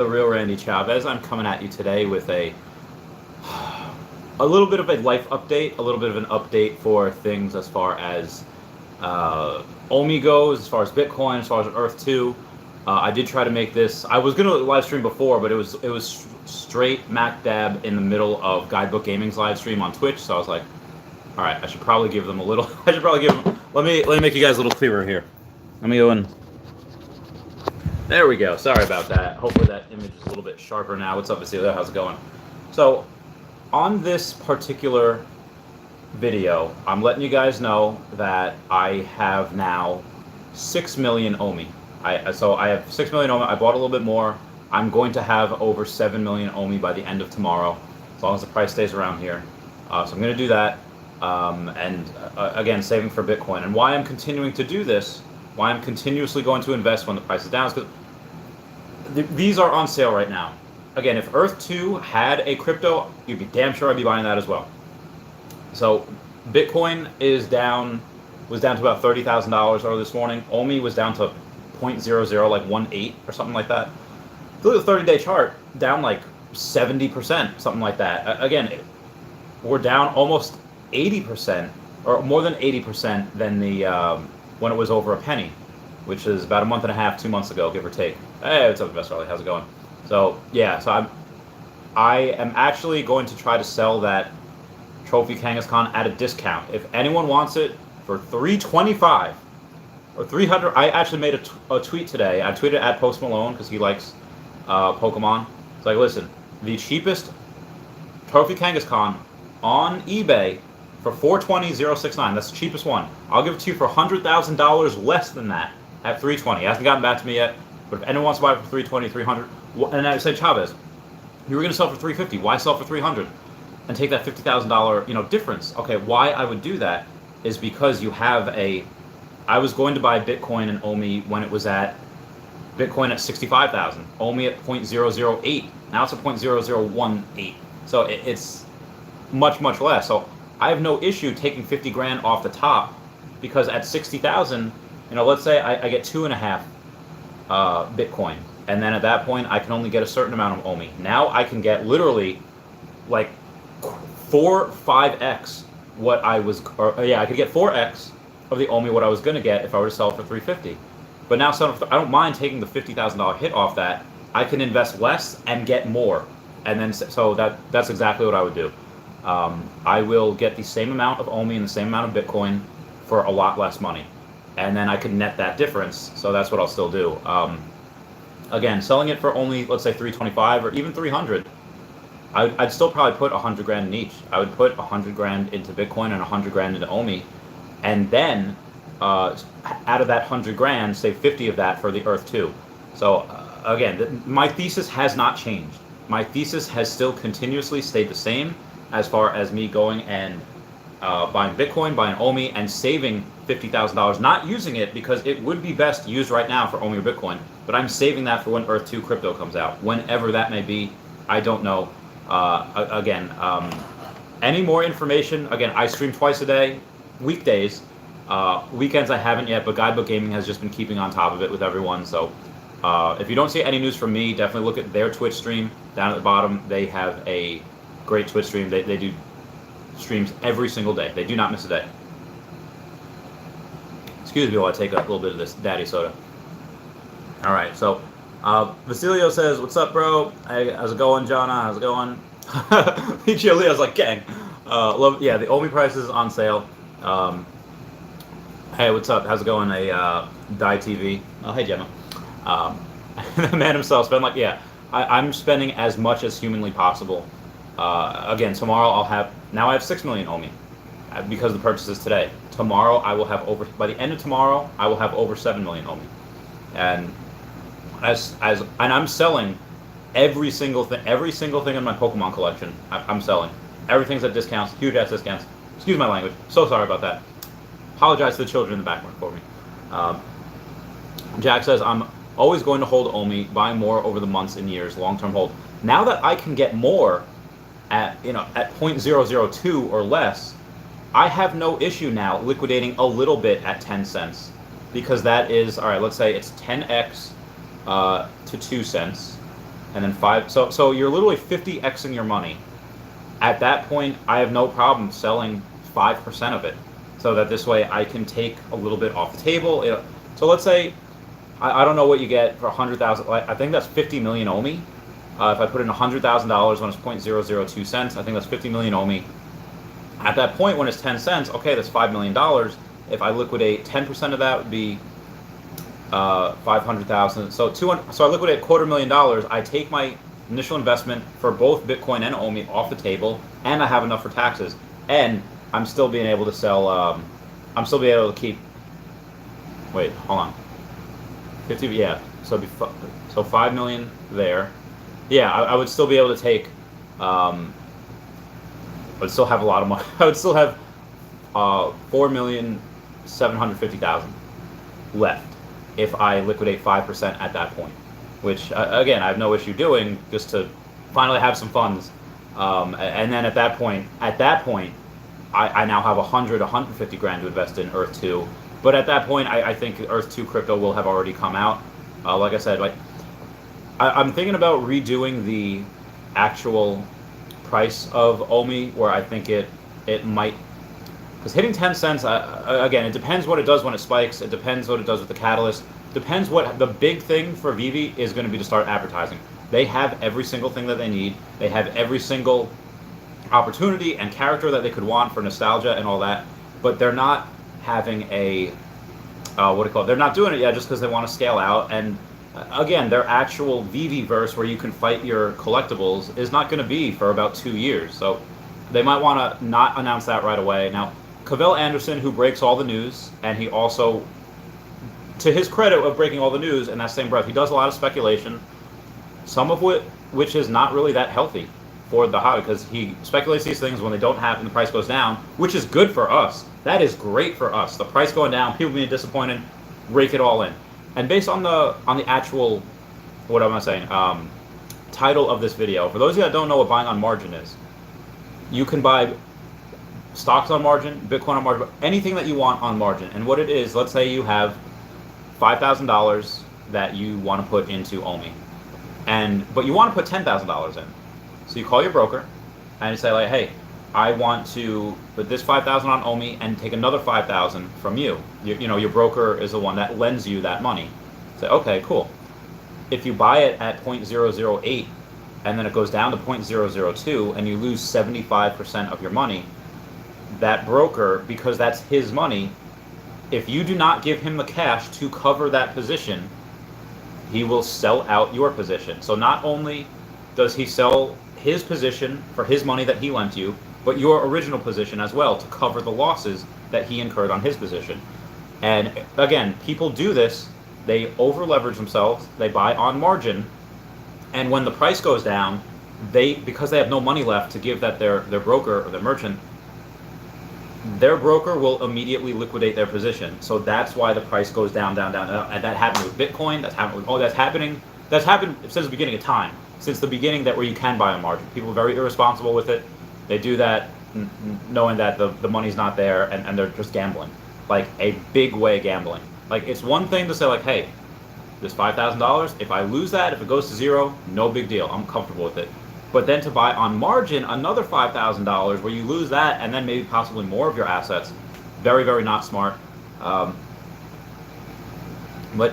The real Randy Chavez. I'm coming at you today with a little bit of a life update, a little bit of an update for things as far as OMI goes, as far as Bitcoin, as far as Earth 2. I did try to make this. I was gonna live stream before, but it was straight Mac dab in the middle of Guidebook Gaming's live stream on Twitch. So I was like, all right, I should probably give them a little. I should probably give them. Let me make you guys a little clearer here. Let me go in. There we go. Sorry about that. Hopefully that image is a little bit sharper now. What's up, Vasilio? How's it going? So, on this particular video, I'm letting you guys know that I have now 6 million OMI. So I have 6 million OMI. I bought a little bit more. I'm going to have over 7 million OMI by the end of tomorrow, as long as the price stays around here. So I'm going to do that. Again, saving for Bitcoin. And why I'm continuing to do this, why I'm continuously going to invest when the price is down, is because these are on sale right now. Again, if Earth 2 had a crypto, you'd be damn sure I'd be buying that as well. So Bitcoin was down to about $30,000 earlier this morning. OMI was down to 0.00, like 1.8 or something like that. Look at the 30-day chart, down like 70%, something like that. Again, we're down almost 80%, or more than 80% than the when it was over a penny, which is about a month and a half, 2 months ago, give or take. Hey, what's up, Best Riley? How's it going? So yeah, so I am actually going to try to sell that Trophy Kangaskhan at a discount. If anyone wants it for $325 or $300, I actually made a tweet today. I tweeted at Post Malone because he likes Pokemon. It's like, listen, the cheapest Trophy Kangaskhan on eBay for $420,069. That's the cheapest one. I'll give it to you for $100,000 less than that at $320. It hasn't gotten back to me yet. But if anyone wants to buy it for $320, $300, and I said, Chavez, you were going to sell for $350. Why sell for $300 and take that $50,000 difference? Okay, why I would do that is because you have I was going to buy Bitcoin and OMI when it was at Bitcoin at 65,000, OMI at 0.008. Now it's at 0.0018. So it's much less. So I have no issue taking 50 grand off the top, because at 60,000, let's say I get 2.5 Bitcoin, and then at that point I can only get a certain amount of OMI. Now I can get literally like 5x what I was, I could get 4x of the OMI what I was going to get if I were to sell it for 350. But now I don't mind taking the $50,000 hit off that. I can invest less and get more, and then so that's exactly what I would do. I will get the same amount of OMI and the same amount of Bitcoin for a lot less money, and then I can net that difference. So that's what I'll still do. Again, selling it for only, let's say, $325 or even $300, I'd still probably put 100 grand in each. I would put 100 grand into Bitcoin and 100 grand into OMI, and then out of that 100 grand, save 50 of that for the Earth 2. So again, my thesis has not changed. My thesis has still continuously stayed the same as far as me going and buying Bitcoin, buying OMI, and saving $50,000. Not using it because it would be best used right now for OMI or Bitcoin, but I'm saving that for when Earth 2 crypto comes out. Whenever that may be, I don't know. Any more information, again, I stream twice a day, weekdays. Weekends I haven't yet, but Guidebook Gaming has just been keeping on top of it with everyone. So if you don't see any news from me, definitely look at their Twitch stream down at the bottom. They have a great Twitch stream. They do streams every single day. They do not miss a day. Excuse me while I take a little bit of this daddy soda. All right, so Vasilio says, "What's up, bro? Hey, how's it going, Jonna? How's it going?" Leo's like, "Gang, love, yeah, the OMI price is on sale." Hey, what's up? How's it going? Die TV. Oh, hey, Gemma. The man himself spent I'm spending as much as humanly possible. Again, tomorrow I have 6 million OMI because of the purchases today. Tomorrow I will have by the end of tomorrow, I will have over 7 million OMI. And and I'm selling every single thing in my Pokemon collection. I'm selling. Everything's at discounts, huge ass discounts. Excuse my language. So sorry about that. Apologize to the children in the background for me. Jack says, I'm always going to hold OMI, buying more over the months and years, long-term hold. Now that I can get more at 0.002 or less, I have no issue now liquidating a little bit at 10 cents, because that is, all right, let's say it's 10x to 2 cents. and then 5. So you're literally 50xing your money. At that point, I have no problem selling 5% of it, so that this way I can take a little bit off the table. So let's say I don't know what you get for 100,000. I think that's 50 million OMI. If I put in $100,000 when it's 0.002 cents, I think that's 50 million OMI. At that point, when it's 10 cents, okay, that's $5 million. If I liquidate 10% of that, would be 500,000. So 200. So I liquidate $250,000. I take my initial investment for both Bitcoin and OMI off the table, and I have enough for taxes, and I'm still being able to sell. I'm still being able to keep. Wait, hold on. 50. Yeah. So so 5 million there. Yeah, I would still be able to take. I would still have a lot of money. I would still have 4,750,000 left if I liquidate 5% at that point, which again I have no issue doing, just to finally have some funds. And then at that point, I now have 150 grand to invest in Earth 2. But at that point, I think Earth 2 crypto will have already come out. Like I said, I'm thinking about redoing the actual price of OMI, where I think it might, because hitting 10 cents, again, it depends what it does when it spikes. It depends what it does with the catalyst. Depends what the big thing for Vivi is going to be, to start advertising. They have every single thing that they need. They have every single opportunity and character that they could want for nostalgia and all that, but they're not having a they're not doing it yet just because they want to scale out. And again, their actual Vivi verse, where you can fight your collectibles, is not going to be for about 2 years. So they might want to not announce that right away. Now, Cavell Anderson, who breaks all the news, and he also, to his credit of breaking all the news, in that same breath, he does a lot of speculation, some of which is not really that healthy for the hobby, because he speculates these things when they don't happen, the price goes down, which is good for us. That is great for us. The price going down, people being disappointed, rake it all in. And based on the actual, what am I saying, title of this video, for those of you that don't know what buying on margin is, you can buy stocks on margin, Bitcoin on margin, anything that you want on margin. And what it is, let's say you have $5,000 that you want to put into OMI, but you want to put $10,000 in. So you call your broker and you say, like, hey, I want to put this 5,000 on OMI and take another 5,000 from you. You know, your broker is the one that lends you that money. Say, okay, cool. If you buy it at 0.008 and then it goes down to 0.002 and you lose 75% of your money, that broker, because that's his money, if you do not give him the cash to cover that position, he will sell out your position. So not only does he sell his position for his money that he lent you, but your original position as well, to cover the losses that he incurred on his position. And again, people do this. They over leverage themselves. They buy on margin, and when the price goes down, because they have no money left to give that their broker or their merchant, their broker will immediately liquidate their position. So that's why the price goes down, down, down, down. And that happened with Bitcoin. That's happened with that's happened since the beginning of time. Since the beginning, that where you can buy on margin. People are very irresponsible with it. They do that knowing that the money's not there, and they're just gambling, like a big way gambling. Like, it's one thing to say, like, hey, this $5,000, if I lose that, if it goes to zero, no big deal, I'm comfortable with it. But then to buy on margin another $5,000 where you lose that and then maybe possibly more of your assets, very, very not smart. But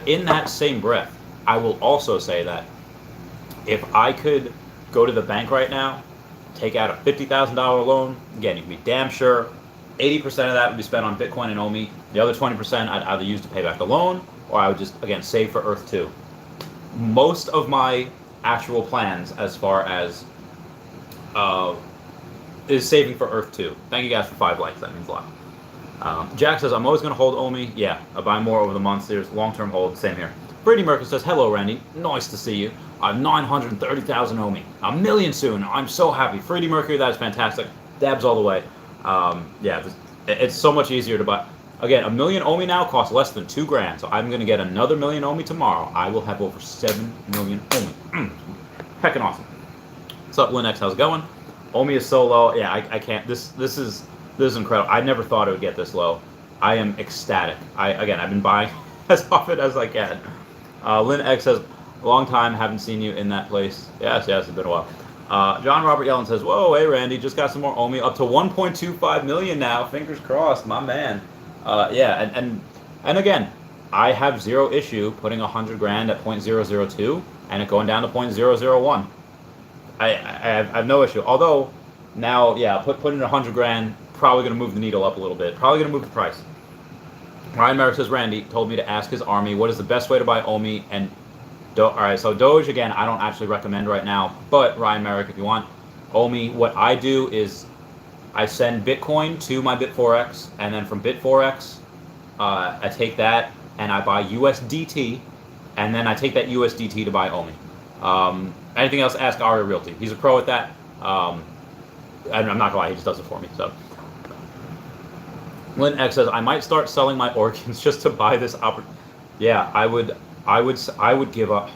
in that same breath, I will also say that if I could go to the bank right now, take out a $50,000 loan, again, you can be damn sure 80% of that would be spent on Bitcoin and OMI. The other 20% I'd either use to pay back the loan, or I would just, again, save for Earth 2. Most of my actual plans as far as is saving for Earth 2. Thank you guys for 5 likes, that means a lot. Jack says, I'm always going to hold OMI. Yeah, I buy more over the months. There's long-term hold, same here. Brady Merkel says, hello, Randy. Nice to see you. 930,000 OMI. A million soon. I'm so happy. Freddie Mercury, that is fantastic. Dabs all the way. Yeah, it's so much easier to buy. Again, a million OMI now costs less than $2,000, so I'm going to get another million OMI tomorrow. I will have over 7 million OMI. Heckin' awesome. What's up, Linux? How's it going? OMI is so low. Yeah, I can't. This is incredible. I never thought it would get this low. I am ecstatic. I've been buying as often as I can. Lynn X says, Long time, haven't seen you in that place. Yes, it's been a while. John Robert Yellen says, whoa, hey Randy, just got some more OMI, up to 1.25 million now. Fingers crossed, my man. Yeah, and again, I have zero issue putting 100 grand at 0.002 and it going down to 0.001. I have no issue. Although now, yeah, putting 100 grand probably going to move the needle up a little bit. Probably going to move the price. Ryan Merrick says, Randy told me to ask his army what is the best way to buy OMI and all right, so Doge, again, I don't actually recommend right now, but Ryan Merrick, if you want, OMI, what I do is I send Bitcoin to my Bit4X, and then from Bit4X, I take that and I buy USDT, and then I take that USDT to buy OMI. Anything else, ask Aria Realty. He's a pro at that. I'm not gonna lie, he just does it for me. So, Lynn X says, I might start selling my organs just to buy this opportunity. Yeah, I would give up.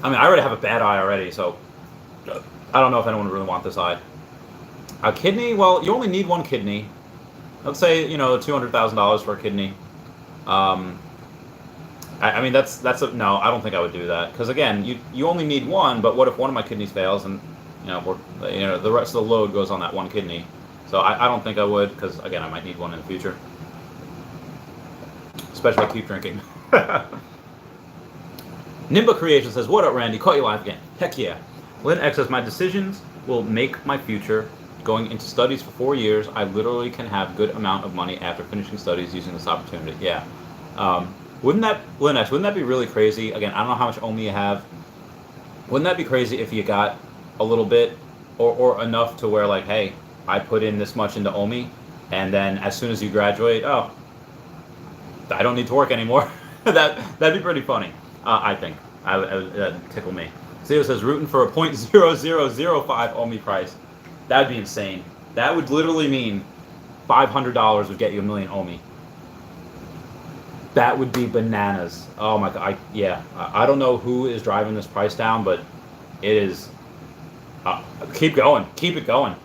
I mean, I already have a bad eye already, so I don't know if anyone would really want this eye. A kidney, well, you only need one kidney. Let's say, $200,000 for a kidney. I mean, no, I don't think I would do that. Because again, you only need one, but what if one of my kidneys fails and, the rest of the load goes on that one kidney. So I don't think I would, because again, I might need one in the future. Especially if I keep drinking. Nimba Creation says, what up, Randy? Caught you live again. Heck yeah. Lynn X says, my decisions will make my future. Going into studies for 4 years, I literally can have good amount of money after finishing studies using this opportunity. Yeah. Wouldn't that, Lynn X, wouldn't that be really crazy? Again, I don't know how much OMI you have. Wouldn't that be crazy if you got a little bit or enough to where, like, hey, I put in this much into OMI, and then as soon as you graduate, oh, I don't need to work anymore. That'd be pretty funny. I think. That'd tickle me. Theo says, rooting for a 0.0005 OMI price. That'd be insane. That would literally mean $500 would get you 1 million OMI. That would be bananas. Oh my God. I don't know who is driving this price down, but it is. Keep going. Keep it going.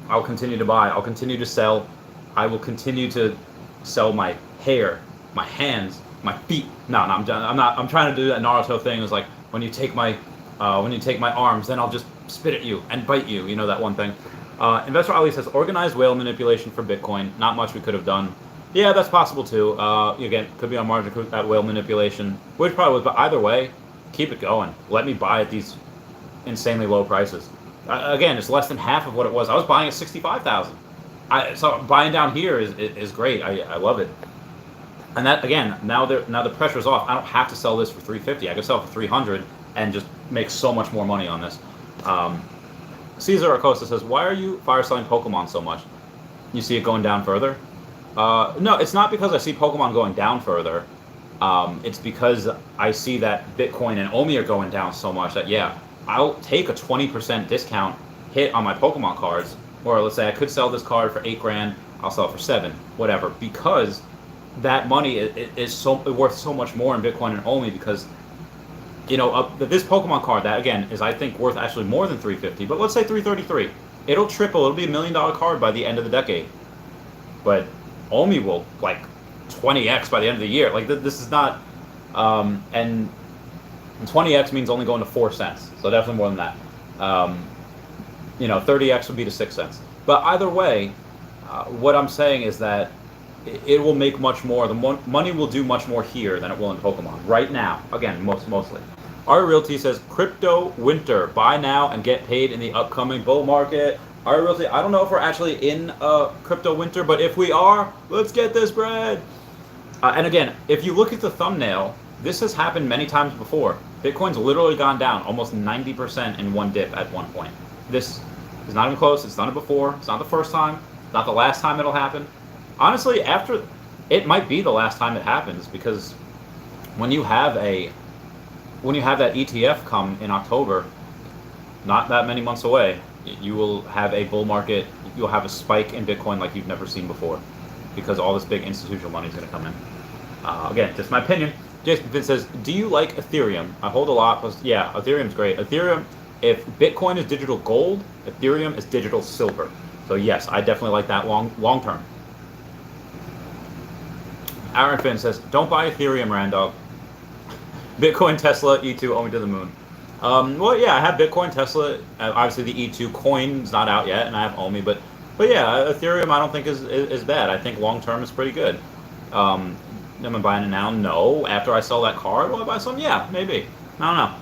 I'll continue to buy. I'll continue to sell. I will continue to sell my hair, my hands, my feet. No, I'm not. I'm trying to do that Naruto thing. It's like when you take my arms, then I'll just spit at you and bite you. You know that one thing. Investor Ali says, organized whale manipulation for Bitcoin. Not much we could have done. Yeah, that's possible too. Again, could be on margin at whale manipulation, which probably was. But either way, keep it going. Let me buy at these insanely low prices. Again, it's less than half of what it was. I was buying at 65,000. So buying down here is great. I love it. And that, again, now the pressure's off. I don't have to sell this for 350. I can sell it for 300 and just make so much more money on this. Cesar Acosta says, why are you fire selling Pokemon so much? You see it going down further? No, it's not because I see Pokemon going down further. It's because I see that Bitcoin and OMI are going down so much that, yeah, I'll take a 20% discount hit on my Pokemon cards. Or let's say I could sell this card for 8 grand. I'll sell it for 7, whatever, because that money is worth so much more in Bitcoin and OMI because, this Pokemon card, that again is, I think, worth actually more than 350, but let's say 333. It'll triple. It'll be $1 million card by the end of the decade. But OMI will, like, 20x by the end of the year. Like, this is not, and 20x means only going to 4 cents. So definitely more than that. 30x would be to 6 cents. But either way, what I'm saying is that it will make much more. The money will do much more here than it will in Pokemon right now. Again, mostly. Our Realty says, crypto winter. Buy now and get paid in the upcoming bull market. Our Realty, I don't know if we're actually in a crypto winter, but if we are, let's get this bread. And again, if you look at the thumbnail, this has happened many times before. Bitcoin's literally gone down almost 90% in one dip at one point. This is not even close. It's done it before. It's not the first time. It's not the last time it'll happen. Honestly, it might be the last time it happens, because when you have that ETF come in October, not that many months away, you will have a bull market. You'll have a spike in Bitcoin like you've never seen before, because all this big institutional money is going to come in. Again, just my opinion. Jason Finn says, do you like Ethereum? I hold a lot. Yeah, Ethereum's great. Ethereum, if Bitcoin is digital gold, Ethereum is digital silver. So yes, I definitely like that long term. Aaron Finn says, don't buy Ethereum, Randolph. Bitcoin, Tesla, E2, Omi to the moon. Well, yeah, I have Bitcoin, Tesla. Obviously, the E2 coin's not out yet, and I have Omi. But yeah, Ethereum I don't think is bad. I think long term is pretty good. Am I buying it now? No. After I sell that card, will I buy some? Yeah, maybe. I don't know.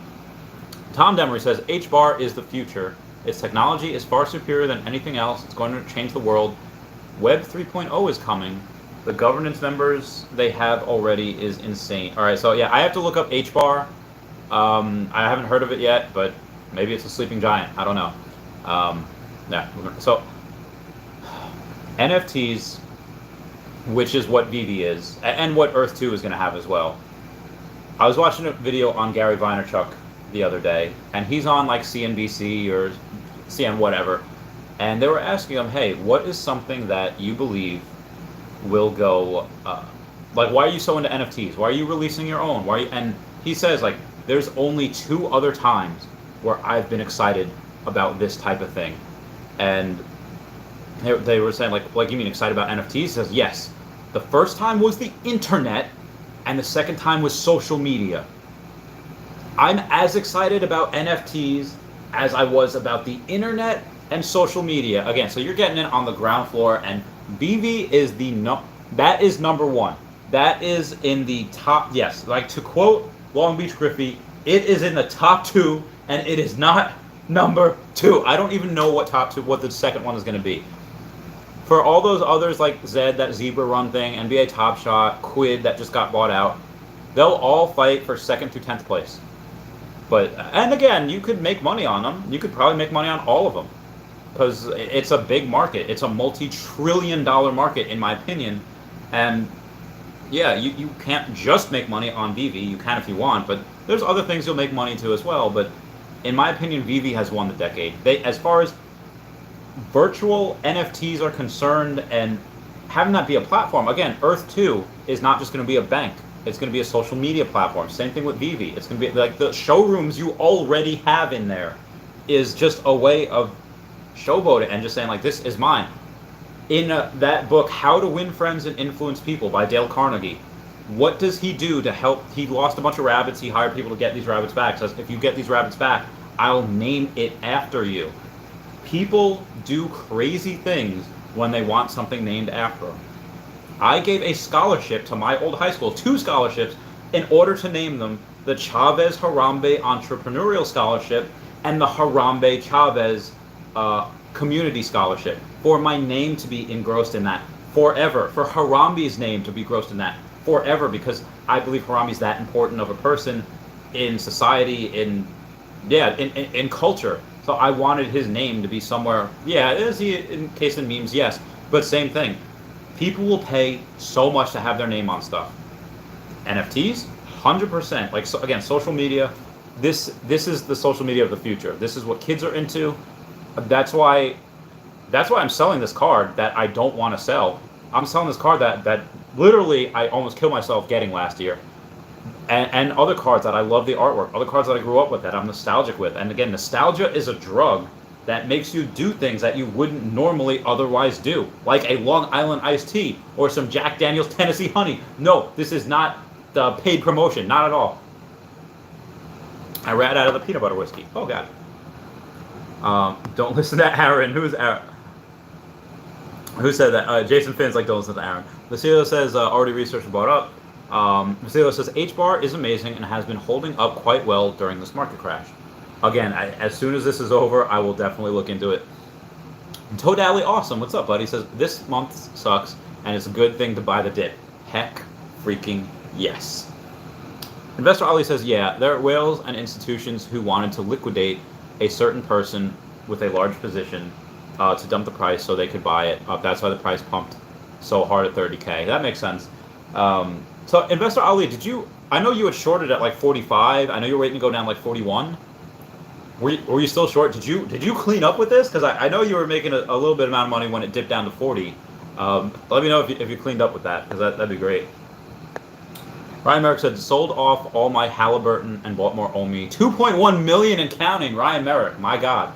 Tom Demery says HBAR is the future. Its technology is far superior than anything else. It's going to change the world. Web 3.0 is coming. The governance members they have already is insane. All right, so yeah, I have to look up HBAR. I haven't heard of it yet, but maybe it's a sleeping giant. I don't know. Yeah. So NFTs, which is what VV is, and what Earth 2 is going to have as well. I was watching a video on Gary Vaynerchuk the other day, and he's on like CNBC or CN whatever, and they were asking him, hey, what is something that you believe will go, like, why are you so into NFTs? Why are you releasing your own? And he says, like, there's only 2 other times where I've been excited about this type of thing. And they were saying, like you mean excited about NFTs? He says, yes. The first time was the internet, and the second time was social media. I'm as excited about NFTs as I was about the internet and social media. Again, so you're getting it on the ground floor, and VV is that is number 1. That is in the top, yes, like to quote Long Beach Griffey, it is in the top 2, and it is not number 2. I don't even know what the second one is going to be. For all those others like Zed, that Zebra Run thing, NBA Top Shot, Quid that just got bought out, they'll all fight for 2nd through 10th place. But, and again, you could make money on them. You could probably make money on all of them. Because it's a big market. It's a multi-trillion-dollar market, in my opinion. And, yeah, you can't just make money on VV. You can if you want, but there's other things you'll make money to as well. But, in my opinion, VV has won the decade. As far as virtual NFTs are concerned and having that be a platform, again, Earth 2 is not just going to be a bank. It's going to be a social media platform. Same thing with VV. It's going to be like the showrooms you already have in there is just a way of showboating and just saying like, this is mine. In that book, How to Win Friends and Influence People by Dale Carnegie, what does he do to help? He lost a bunch of rabbits. He hired people to get these rabbits back. Says, if you get these rabbits back, I'll name it after you. People do crazy things when they want something named after them. I gave a scholarship to my old high school, 2 scholarships, in order to name them the Chavez Harambe Entrepreneurial Scholarship and the Harambe Chavez Community Scholarship, for my name to be engrossed in that forever, for Harambe's name to be engrossed in that forever, because I believe Harambe's that important of a person in society, in culture. So I wanted his name to be somewhere. Yeah, is he in case of memes? Yes, but same thing. People will pay so much to have their name on stuff. NFTs, 100%. Like, so again, social media. This is the social media of the future. This is what kids are into. That's why I'm selling this card that I don't want to sell. I'm selling this card that literally I almost killed myself getting last year. And other cards that I love the artwork. Other cards that I grew up with that I'm nostalgic with. And again, nostalgia is a drug that makes you do things that you wouldn't normally otherwise do, like a Long Island iced tea or some Jack Daniel's Tennessee honey. No, this is not the paid promotion, not at all. I ran out of the peanut butter whiskey. Oh God. Don't listen to Aaron. Who's Aaron? Who said that? Jason Finn's like, don't listen to Aaron. Lucilo says, already researched and brought up. Lucilo says, HBAR is amazing and has been holding up quite well during this market crash. Again, as soon as this is over, I will definitely look into it. Toad Alley Awesome, what's up, buddy? He says, this month sucks, and it's a good thing to buy the dip. Heck freaking yes. Investor Ali says, yeah, there are whales and institutions who wanted to liquidate a certain person with a large position to dump the price so they could buy it up. That's why the price pumped so hard at 30K. That makes sense. So, Investor Ali, I know you had shorted at like 45. I know you were waiting to go down like 41. Were you still short? Did you clean up with this? Because I know you were making a little bit amount of money when it dipped down to 40. Let me know if you cleaned up with that, because that'd be great. Ryan Merrick said, sold off all my Halliburton and bought more Omi. 2.1 million and counting. Ryan Merrick, my God.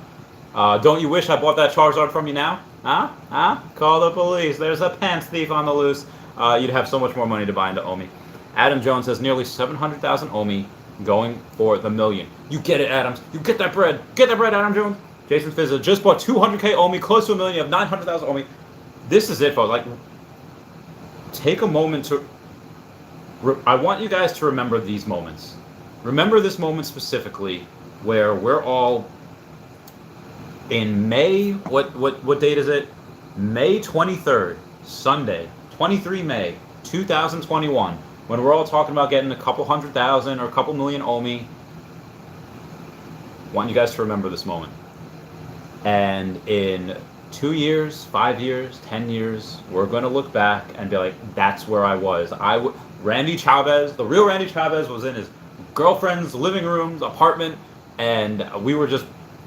Don't you wish I bought that Charizard from you now? Huh? Call the police. There's a pants thief on the loose. You'd have so much more money to buy into Omi. Adam Jones says, nearly 700,000 Omi. going for the million. You get it, Adams. You get that bread. Get that bread, Adam Jones. Jason Fizza just bought 200K Omi, close to a million. You have 900,000 Omi. This is it, folks. Like, take a moment to. I want you guys to remember these moments. Remember this moment specifically, where we're all in May. What date is it? May 23rd, Sunday, 23 May 2021. When we're all talking about getting a couple 100,000 or a couple million Omi. I want you guys to remember this moment. And in 2 years, 5 years, 10 years, we're going to look back and be like, that's where I was. Randy Chavez, the real Randy Chavez, was in his girlfriend's living room, apartment, and we were just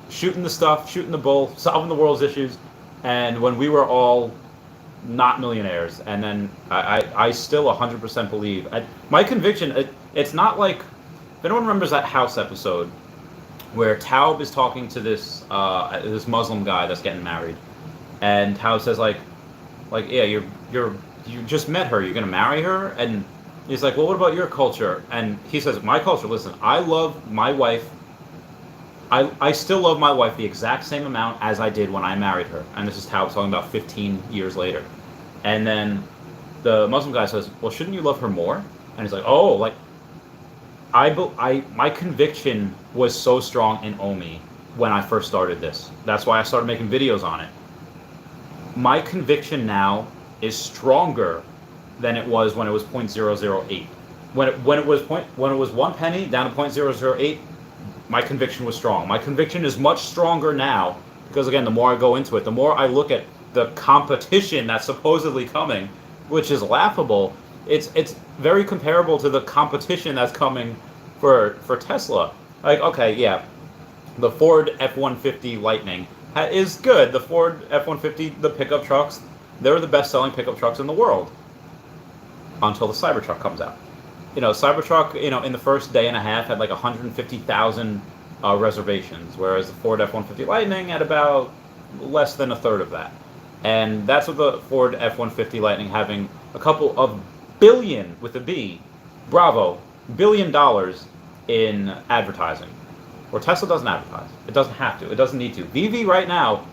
shooting the stuff, shooting the bull, solving the world's issues. And when we were all not millionaires, and then I still 100% believe. My conviction, it's not like, if anyone remembers that House episode where Taub is talking to this Muslim guy that's getting married, and Taub says like yeah, you just met her, you're gonna marry her, and he's like, well, what about your culture? And he says, my culture, listen, I love my wife. I still love my wife the exact same amount as I did when I married her. And this is Taub talking about 15 years later. And then the Muslim guy says, well, shouldn't you love her more? And he's like, oh, like, my conviction was so strong in Omi when I first started this. That's why I started making videos on it. My conviction now is stronger than it was when it was 0.008. When it was 1 penny down to 0.008, my conviction was strong. My conviction is much stronger now because, again, the more I go into it, the more I look at the competition that's supposedly coming, which is laughable. It's very comparable to the competition that's coming for Tesla. Like, okay, yeah, the Ford F-150 Lightning is good. The Ford F-150, the pickup trucks, they're the best-selling pickup trucks in the world until the Cybertruck comes out. Cybertruck, in the first day and a half had like 150,000 reservations, whereas the Ford F-150 Lightning had about less than a third of that. And that's with the Ford F-150 Lightning having a couple of billion, with a B, bravo, $1 billion in advertising. Where Tesla doesn't advertise. It doesn't have to. It doesn't need to. VV right now,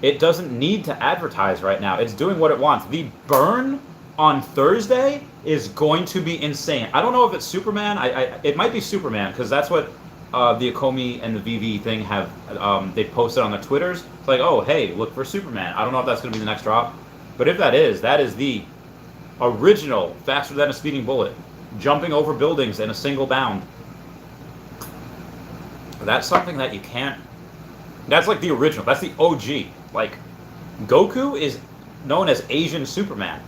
it doesn't need to advertise right now. It's doing what it wants. The burn on Thursday is going to be insane. I don't know if it's Superman. It might be Superman, because that's what the Akomi and the VV thing have. They posted on their Twitters. It's like, oh, hey, look for Superman. I don't know if that's going to be the next drop. But if that is the original faster than a speeding bullet, jumping over buildings in a single bound. That's something that you can't. That's like the original. That's the OG. Like, Goku is known as Asian Superman.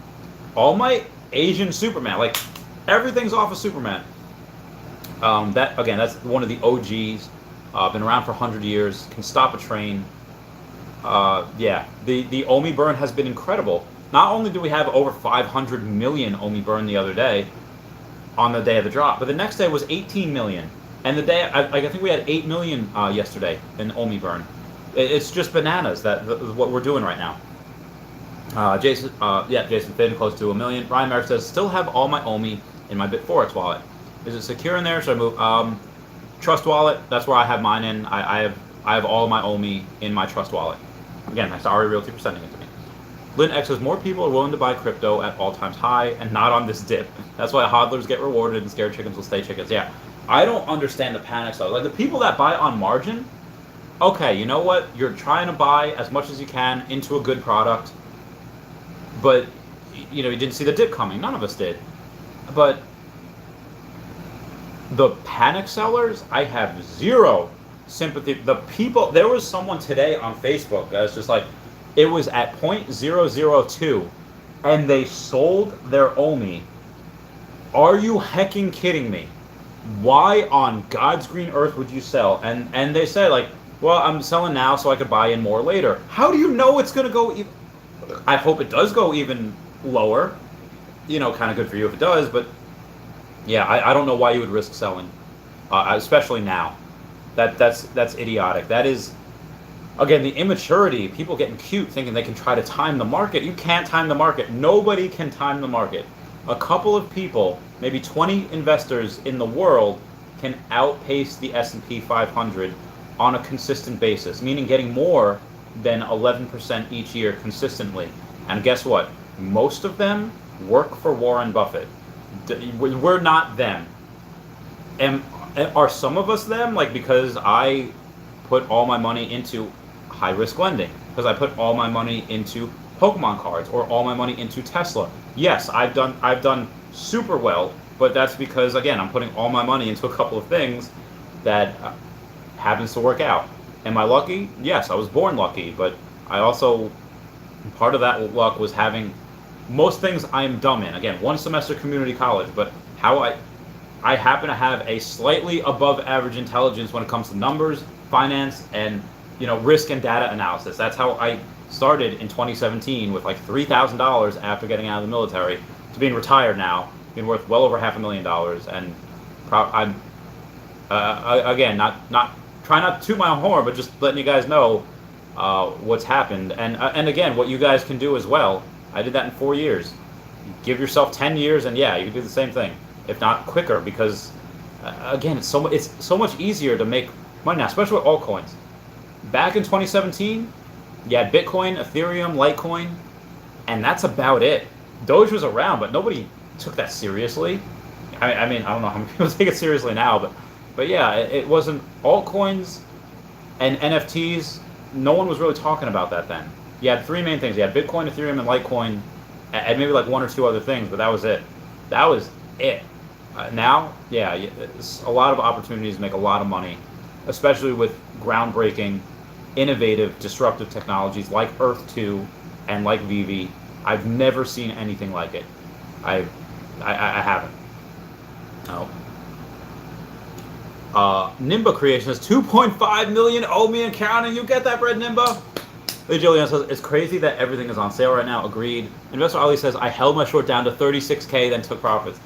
All Might, Asian Superman. Like, everything's off of Superman. That's one of the OGs. Been around for 100 years. Can stop a train. The Omi burn has been incredible. Not only do we have over 500 million Omi burn the other day, on the day of the drop, but the next day was 18 million. And the day, I think we had 8 million yesterday in Omi burn. It's just bananas what we're doing right now. Jason Finn, close to 1 million. Ryan Merrick says, still have all my Omi in my BitForex wallet. Is it secure in there? Should I move? Trust wallet, that's where I have mine in. I have all my Omi in my Trust wallet. Again, thanks to Ari Realty for sending it to me. Lynn X says, more people are willing to buy crypto at all-time high and not on this dip. That's why hodlers get rewarded and scared chickens will stay chickens. Yeah, I don't understand the panic stuff. Like, the people that buy on margin, okay, you know what? You're trying to buy as much as you can into a good product, but, you didn't see the dip coming. None of us did. But the panic sellers, I have zero sympathy. The people, there was someone today on Facebook that was just like, it was at 0.002 and they sold their Omi. Are you hecking kidding me? Why on God's green earth would you sell? And they said, like, well, I'm selling now so I could buy in more later. How do you know it's going to go even? I hope it does go even lower. Kind of good for you if it does, but yeah, I don't know why you would risk selling, especially now. That's idiotic. That is, again, the immaturity, people getting cute thinking they can try to time the market. You can't time the market. Nobody can time the market. A couple of people, maybe 20 investors in the world, can outpace the S&P 500 on a consistent basis, meaning getting more than 11% each year consistently. And guess what? Most of them work for Warren Buffett. We're not them. And are some of us them? Like, because I put all my money into high risk lending, because I put all my money into Pokemon cards or all my money into Tesla. Yes, I've done super well, but that's because, again, I'm putting all my money into a couple of things that happens to work out. Am I lucky? Yes, I was born lucky, but I also, part of that luck was having most things I'm dumb in. Again, one semester community college, but how I happen to have a slightly above average intelligence when it comes to numbers, finance, and risk and data analysis. That's how I started in 2017 with like $3,000 after getting out of the military to being retired now, being worth well over $500,000. And I'm again not trying not to toot my own horn, but just letting you guys know what's happened. And again, what you guys can do as well. I did that in 4 years. Give yourself 10 years, and yeah, you can do the same thing, if not quicker, because again, it's so much easier to make money now, especially with altcoins. Back in 2017, you had Bitcoin, Ethereum, Litecoin, and that's about it. Doge was around, but nobody took that seriously. I mean, I don't know how many people take it seriously now, but yeah, it wasn't altcoins and NFTs. No one was really talking about that then. You had three main things. You had Bitcoin, Ethereum, and Litecoin, and maybe like one or two other things, but that was it. That was it. Now, yeah, it's a lot of opportunities to make a lot of money, especially with groundbreaking, innovative, disruptive technologies like Earth 2 and like Vivi. I've never seen anything like it. I haven't. No. Nimba Creation has 2.5 million Omi and counting. You get that, bread, Nimba? Lee Jillian says, it's crazy that everything is on sale right now. Agreed. Investor Ali says, I held my short down to 36K, then took profits.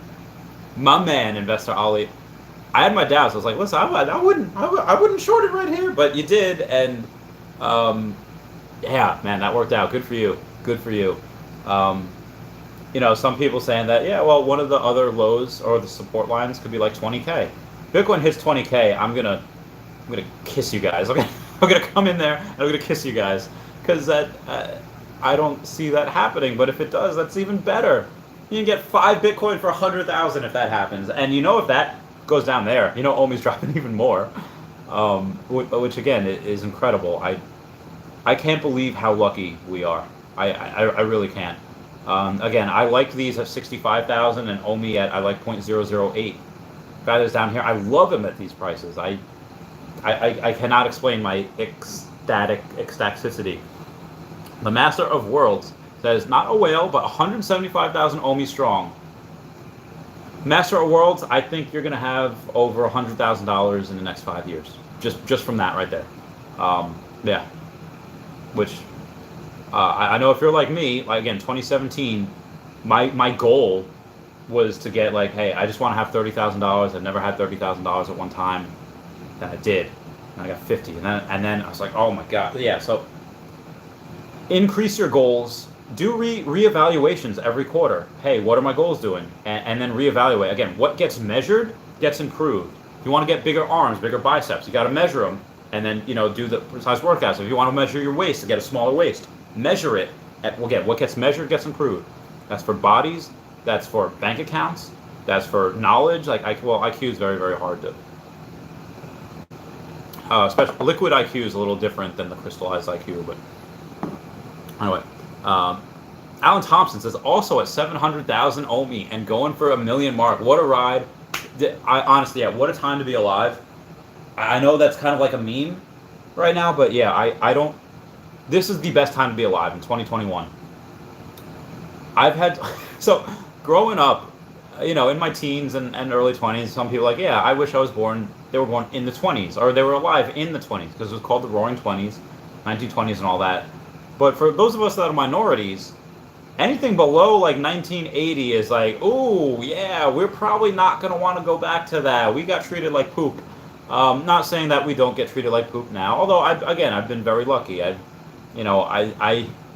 My man, Investor Ali. I had my doubts. I was like, listen, I wouldn't short it right here, but you did, and yeah, man, that worked out. Good for you. Good for you. Some people saying that, yeah, well, one of the other lows or the support lines could be like 20K. Bitcoin hits 20K, I'm gonna kiss you guys. I'm gonna come in there and I'm gonna kiss you guys, because that I don't see that happening. But if it does, that's even better. You can get 5 Bitcoin for 100,000 if that happens, and if that goes down there, Omi's dropping even more, which again is incredible. I can't believe how lucky we are. I really can't. Again, I like these at 65,000 and Omi at I like 0.008. Values down here, I love them at these prices. I cannot explain my ecstaticity. The Master of Worlds says, not a whale, but 175,000 Omi strong. Master of Worlds, I think you're going to have over $100,000 in the next 5 years. Just from that right there. Yeah. Which, I know if you're like me, like again, 2017, my goal was to get like, hey, I just want to have $30,000. I've never had $30,000 at one time. Then I did. And I got 50. And then I was like, oh my God. Yeah, so increase your goals. Do reevaluations every quarter. Hey, what are my goals doing? And then reevaluate. Again, what gets measured gets improved. If you want to get bigger arms, bigger biceps, you got to measure them. And then, do the precise workouts. If you want to measure your waist to get a smaller waist, measure it. Again, what gets measured gets improved. That's for bodies. That's for bank accounts. That's for knowledge. Like, IQ is very, very hard to. Especially liquid IQ is a little different than the crystallized IQ. But anyway, Alan Thompson says also at 700,000 Omi and going for $1 million mark. What a ride! Honestly, yeah, what a time to be alive. I know that's kind of like a meme right now, but yeah, I don't. This is the best time to be alive in 2021. I've had so growing up, in my teens and early 20s, some people are like, yeah, I wish I was born. They were born in the 20s, or they were alive in the 20s, because it was called the Roaring 20s, 1920s, and all that. But for those of us that are minorities, anything below like 1980 is like, ooh, yeah, we're probably not going to want to go back to that. We got treated like poop. Not saying that we don't get treated like poop now, although I've been very lucky. I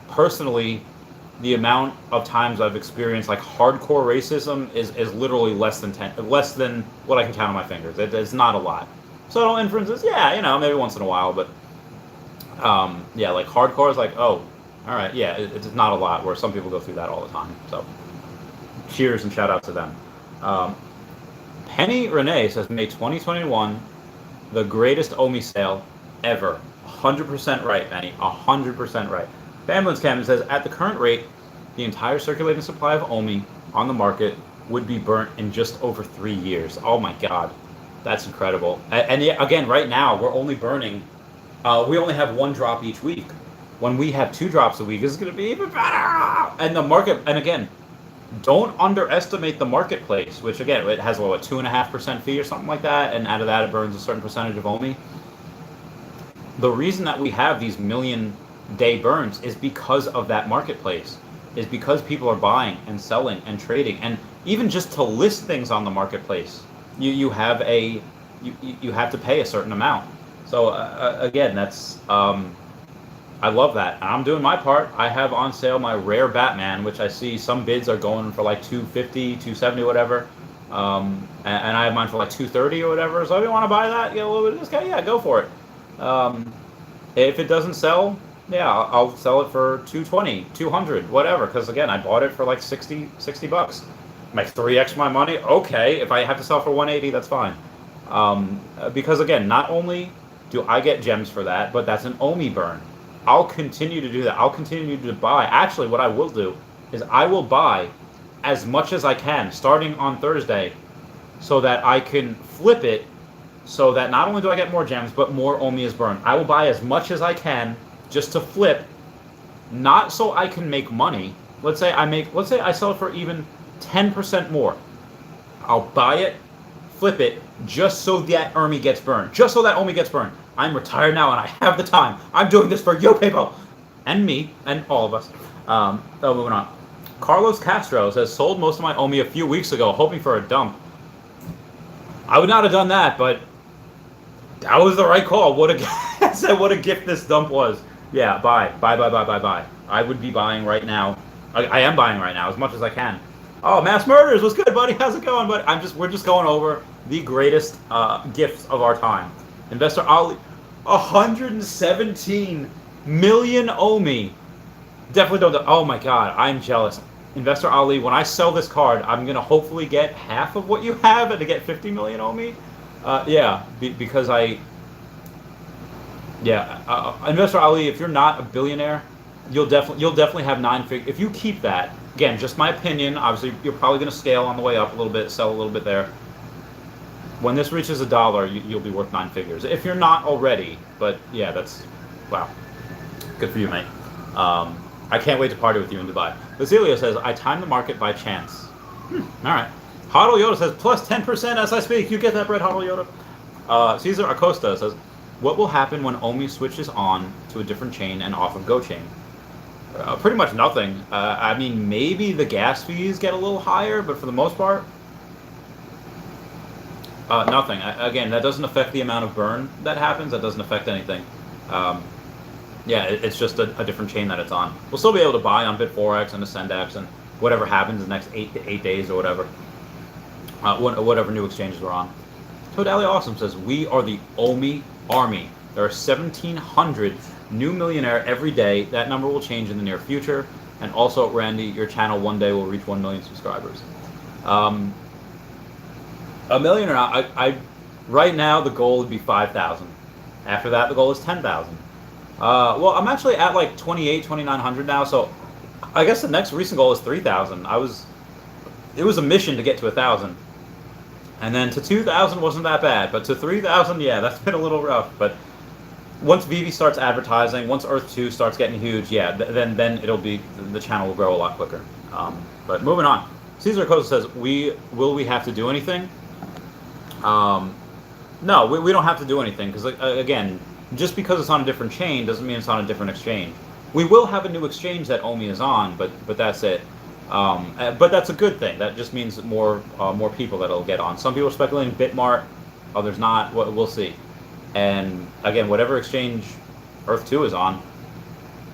personally the amount of times I've experienced like hardcore racism is literally less than what I can count on my fingers. It's not a lot. Subtle inferences, yeah, maybe once in a while, but yeah, like hardcore is like, oh, all right, yeah, it's not a lot. Where some people go through that all the time. So, cheers and shout out to them. Penny Renee says May 2021, the greatest OMI sale ever. 100% right, Penny. 100% right. Bamblins Cameron says, at the current rate, the entire circulating supply of OMI on the market would be burnt in just over 3 years. Oh my God, that's incredible. And yeah, again, right now we're only burning. We only have 1 drop each week. When we have 2 drops a week, it's going to be even better. And the market, and again, don't underestimate the marketplace, which again, it has a 2.5% fee or something like that, and out of that, it burns a certain percentage of OMI. The reason that we have these million-day burns is because of that marketplace, is because people are buying and selling and trading, and even just to list things on the marketplace, you have to pay a certain amount. So again, that's I love that. I'm doing my part. I have on sale my rare Batman, which I see some bids are going for like 250, 270, whatever. And I have mine for like 230 or whatever. So if you want to buy that, get a little bit of discount, yeah, go for it. If it doesn't sell, yeah, I'll sell it for 220, 200, whatever. Because again, I bought it for like 60 bucks. Make 3x my money. Okay, if I have to sell for 180, that's fine. Because again, not only do I get gems for that, but that's an OMI burn. I'll continue to do that. I'll continue to buy. Actually, what I will do is I will buy as much as I can starting on Thursday so that I can flip it so that not only do I get more gems, but more OMI is burned. I will buy as much as I can just to flip, not so I can make money. Let's say I sell it for even 10% more. I'll buy it, flip it, just so that OMI gets burned. Just so that OMI gets burned. I'm retired now and I have the time. I'm doing this for you people and me and all of us. Moving on. Carlos Castro says, sold most of my OMI a few weeks ago, hoping for a dump. I would not have done that, but that was the right call. What a gift this dump was. Yeah, buy. I would be buying right now. I am buying right now as much as I can. Oh, Mass Murders, what's good, buddy? How's it going, buddy? We're just going over the greatest gifts of our time. Investor Ali, 117 million OMI. Definitely don't. Oh my God, I'm jealous. Investor Ali, when I sell this card, I'm gonna hopefully get half of what you have and to get 50 million OMI. Because Investor Ali, if you're not a billionaire, you'll definitely have 9 figures. If you keep that, again, just my opinion. Obviously, you're probably gonna scale on the way up a little bit, sell a little bit there. When this reaches $1, you'll be worth 9 figures. If you're not already, but yeah, that's, wow. Good for you, mate. I can't wait to party with you in Dubai. Basilio says, I timed the market by chance. All right. Hodl Yoda says, plus 10% as I speak. You get that bread, Hodl Yoda. Cesar Acosta says, what will happen when OMI switches on to a different chain and off of GoChain? Pretty much nothing. I mean, maybe the gas fees get a little higher, but for the most part, nothing. Again, that doesn't affect the amount of burn that happens. That doesn't affect anything. Yeah, it's just a different chain that it's on. We'll still be able to buy on Bit4X and Ascendex and whatever happens in the next 8 days or whatever. Whatever new exchanges we're on. Todalia Awesome says, we are the OMI army. There are 1,700 new millionaire every day. That number will change in the near future. And also, Randy, your channel one day will reach 1 million subscribers. A million or not, right now the goal would be 5,000. After that, the goal is 10,000. Well, I'm actually at like 2,900 now, so I guess the next recent goal is 3,000. It was a mission to get to 1,000. And then to 2,000 wasn't that bad, but to 3,000, yeah, that's been a little rough. But once Vivi starts advertising, once Earth 2 starts getting huge, yeah, then the channel will grow a lot quicker. But moving on. Cesar Acosta says, will we have to do anything? No, we don't have to do anything, because again, just because it's on a different chain doesn't mean it's on a different exchange. We will have a new exchange that OMI is on, but that's it. But that's a good thing. That just means more people that'll get on. Some people are speculating Bitmart, others not. We'll see. And again, whatever exchange Earth 2 is on,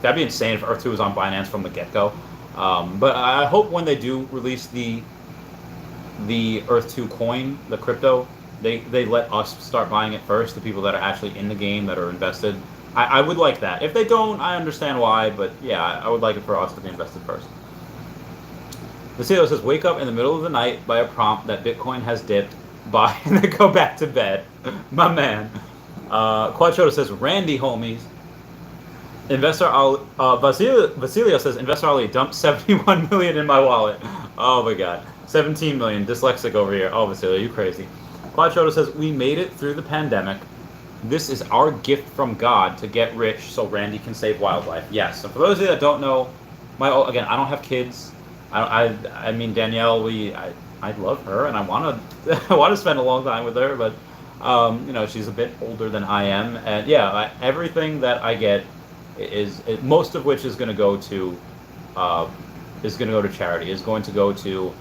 that'd be insane if Earth 2 was on Binance from the get-go. But I hope when they do release the Earth 2 coin, the crypto, they let us start buying it first, the people that are actually in the game, that are invested. I would like that. If they don't, I understand why, but yeah, I would like it for us to be invested first. Vasilio says, wake up in the middle of the night by a prompt that Bitcoin has dipped, buy, and then go back to bed. My man. Quachoto says, Randy, homies. Investor Ali, Vasilio says, Investor Ali dumped 71 million in my wallet. Oh my god. 17 million. Dyslexic over here. Oh, Vasilio, you crazy. Quachoto says, we made it through the pandemic. This is our gift from God to get rich so Randy can save wildlife. Yes. So for those of you that don't know, again, I don't have kids. I mean, Danielle, I love her, and I want to spend a long time with her, but she's a bit older than I am, and yeah, everything that I get is most of which is going to go to charity. Is going to go to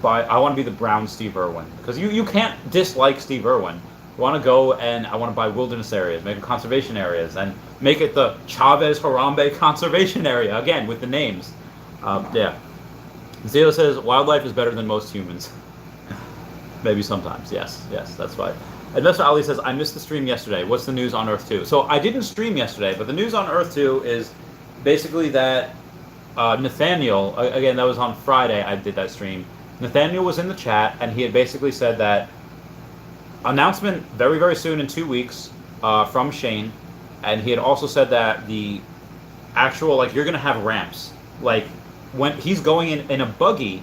I want to be the brown Steve Irwin, because you can't dislike Steve Irwin. I want to go and I want to buy wilderness areas, make them conservation areas, and make it the Chavez Harambe Conservation Area again with the names. Yeah. Zio says, wildlife is better than most humans. Maybe sometimes, yes, that's right. Investor Ali says, I missed the stream yesterday. What's the news on Earth 2? So I didn't stream yesterday, but the news on Earth 2 is basically that Nathaniel, again, that was on Friday, I did that stream. Nathaniel was in the chat, and he had basically said that announcement very, very soon in 2 weeks from Shane, and he had also said that the actual, you're going to have ramps. When he's going in a buggy,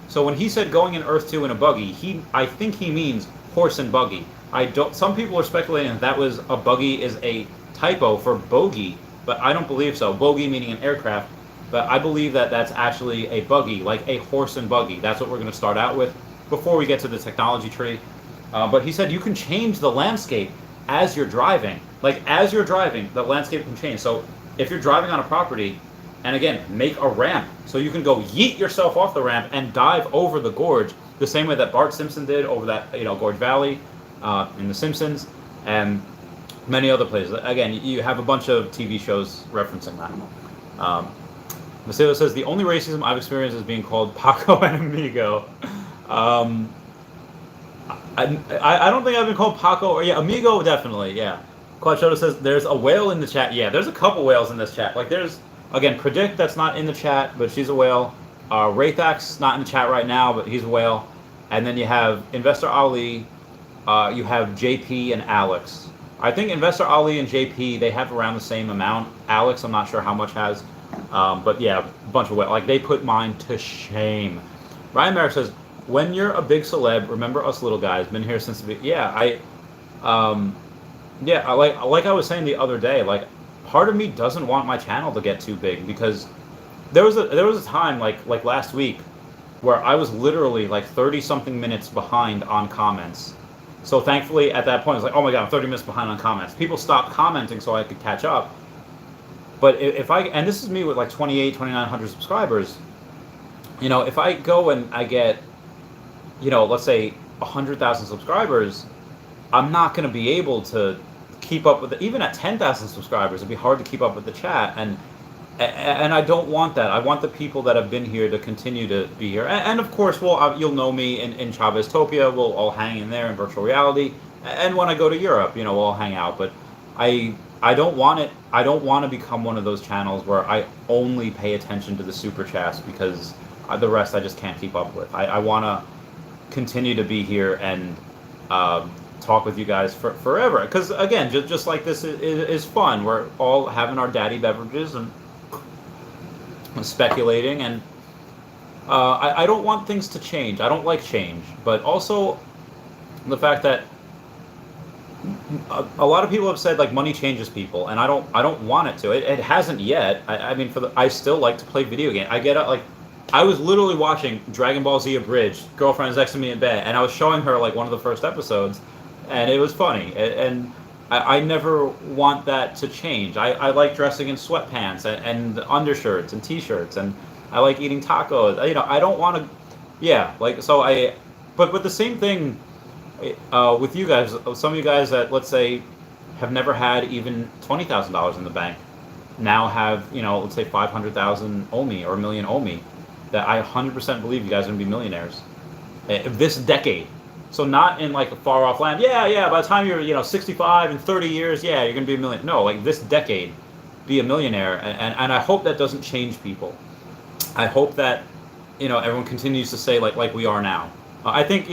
so when he said going in Earth 2 in a buggy, I think he means horse and buggy. Some people are speculating that was a buggy is a typo for bogey, but I don't believe so. Bogey meaning an aircraft, but I believe that that's actually a buggy, like a horse and buggy. That's what we're going to start out with before we get to the technology tree. But he said you can change the landscape as you're driving. As you're driving, the landscape can change. So if you're driving on a property, and again, make a ramp so you can go yeet yourself off the ramp and dive over the gorge the same way that Bart Simpson did over that Gorge Valley in The Simpsons and many other places. Again, you have a bunch of TV shows referencing that. Vasilio says, the only racism I've experienced is being called Paco and Amigo. I don't think I've been called Paco, or Amigo definitely, yeah. Quachoto says, there's a whale in the chat. Yeah, there's a couple whales in this chat. Again, Predict, that's not in the chat, but she's a whale. Raythax, not in the chat right now, but he's a whale. And then you have Investor Ali, you have JP and Alex. I think Investor Ali and JP, they have around the same amount. Alex, I'm not sure how much has. But yeah, a bunch of whales. They put mine to shame. Ryan Merrick says, when you're a big celeb, remember us little guys. Been here since the like I was saying the other day, part of me doesn't want my channel to get too big, because there was a time like last week where I was literally 30 something minutes behind on comments. So thankfully at that point it's oh my god, I'm 30 minutes behind on comments. People stopped commenting so I could catch up. But and this is me with 2,900 subscribers, if I go and I get let's say 100,000 subscribers, I'm not going to be able to keep up with it. Even at 10,000 subscribers, it'd be hard to keep up with the chat, and I don't want that. I want the people that have been here to continue to be here, and of course, you'll know me in Chaveztopia. We'll all hang in there in virtual reality, and when I go to Europe, we'll all hang out. But I don't want it. I don't want to become one of those channels where I only pay attention to the super chats, because the rest I just can't keep up with. I want to continue to be here and talk with you guys forever, because again, just like this is fun. We're all having our daddy beverages and speculating, and I don't want things to change. I don't like change, but also the fact that a lot of people have said money changes people, and I don't want it to. It hasn't yet. I mean, I still like to play video games. I get it. I was literally watching Dragon Ball Z Abridged. Girlfriend's next to me in bed, and I was showing her one of the first episodes, and it was funny. And I never want that to change. I like dressing in sweatpants and undershirts and t-shirts, and I like eating tacos. I don't want to. Yeah, so I. But the same thing with you guys. Some of you guys that, let's say, have never had even $20,000 in the bank. now have, let's say 500,000 OMI or a million OMI, that I 100% believe you guys are going to be millionaires this decade. So not in like a far off land. Yeah. By the time you're 65 in 30 years, yeah, you're going to be a million. No, like this decade, be a millionaire, and I hope that doesn't change people. I hope that everyone continues to say like we are now. I think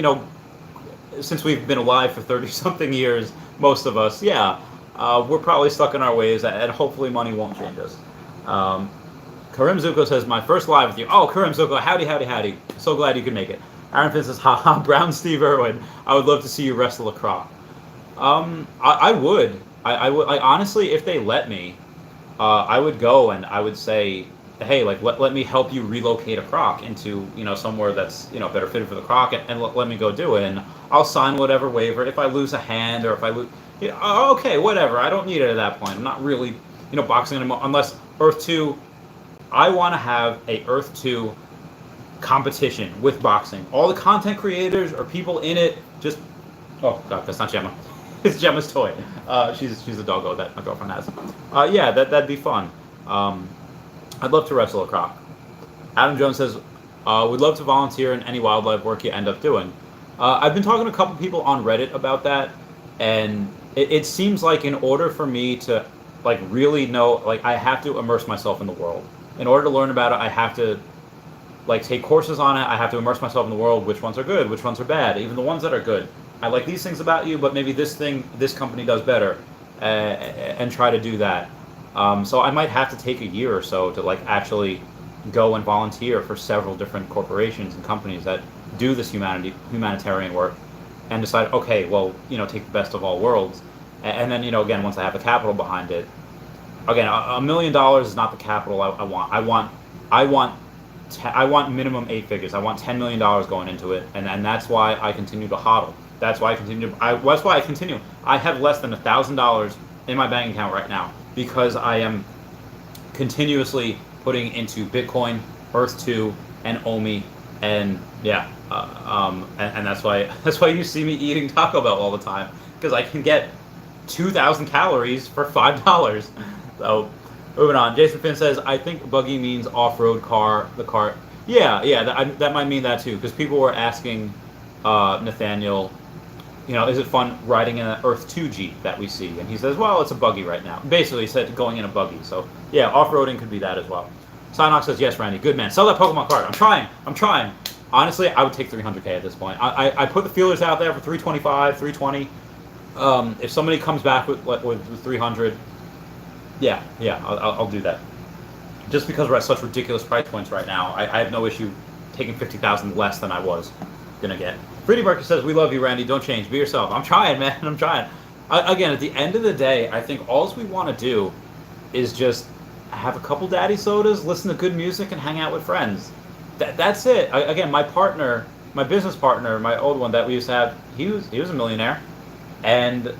since we've been alive for 30 something years, most of us, yeah, we're probably stuck in our ways, and hopefully money won't change us. Karim Zuko says, my first live with you. Oh, Karim Zuko, howdy. So glad you could make it. Aaron Finn says, haha, Brown Steve Irwin. I would love to see you wrestle a croc. I would. I would. Like, honestly, if they let me, I would go and I would say, hey, like let me help you relocate a croc into somewhere that's better fitted for the croc, and let me go do it, and I'll sign whatever waiver. If I lose a hand or if I lose, okay, whatever. I don't need it at that point. I'm not really boxing anymore unless Earth 2. I want to have a Earth 2 competition with boxing. All the content creators or people in it just. Oh God, that's not Gemma. It's Gemma's toy. She's a doggo that my girlfriend has. Yeah, that'd be fun. I'd love to wrestle a croc. Adam Jones says, we'd love to volunteer in any wildlife work you end up doing. I've been talking to a couple people on Reddit about that, and it seems like in order for me to like really know, like I have to immerse myself in the world. In order to learn about it, I have to like take courses on it. I have to immerse myself in the world. Which ones are good? Which ones are bad? Even the ones that are good. I like these things about you, but maybe this company does better, and try to do that. So I might have to take a year or so to like actually go and volunteer for several different corporations and companies that do this humanitarian work, and decide, okay, well, take the best of all worlds, and then again, once I have the capital behind it, again, $1 million is not the capital I want. I want minimum 8 figures. I want $10 million going into it, and that's why I continue to hodl. That's why I continue. That's why I continue. I have less than $1,000 in my bank account right now because I am continuously putting into Bitcoin, Earth 2, and OMI, and yeah, and that's why you see me eating Taco Bell all the time, because I can get 2,000 calories for $5. So moving on, Jason Finn says, I think buggy means off-road car. The car, yeah, that might mean that too, because people were asking Nathaniel, is it fun riding in an Earth 2 Jeep that we see? And he says, well, it's a buggy right now. Basically, he said going in a buggy. So, yeah, off-roading could be that as well. Sinox says, yes, Randy, good man. Sell that Pokemon card. I'm trying. Honestly, I would take 300K at this point. I put the feelers out there for 325, 320. If somebody comes back with 300, yeah, I'll do that. Just because we're at such ridiculous price points right now, I have no issue taking 50,000 less than I was gonna get. Freddie Barker says, we love you, Randy. Don't change. Be yourself. I'm trying, man. I'm trying. Again, at the end of the day, I think all we want to do is just have a couple daddy sodas, listen to good music, and hang out with friends. That's it. Again, my partner, my business partner, my old one that we used to have, he was a millionaire, and